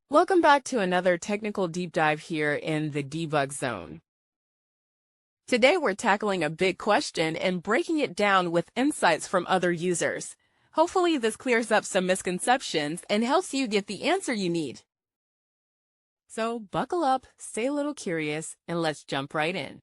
Welcome back to another technical deep dive here in the debug zone. Today we're tackling a big question and breaking it down with insights from other users. Hopefully this clears up some misconceptions and helps you get the answer you need. So buckle up, stay a little curious, and let's jump right in.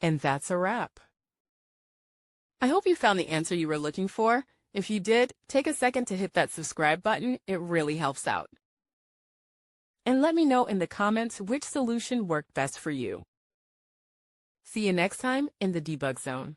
And that's a wrap. I hope you found the answer you were looking for. If you did, take a second to hit that subscribe button. It really helps out. And let me know in the comments which solution worked best for you. See you next time in the debug zone.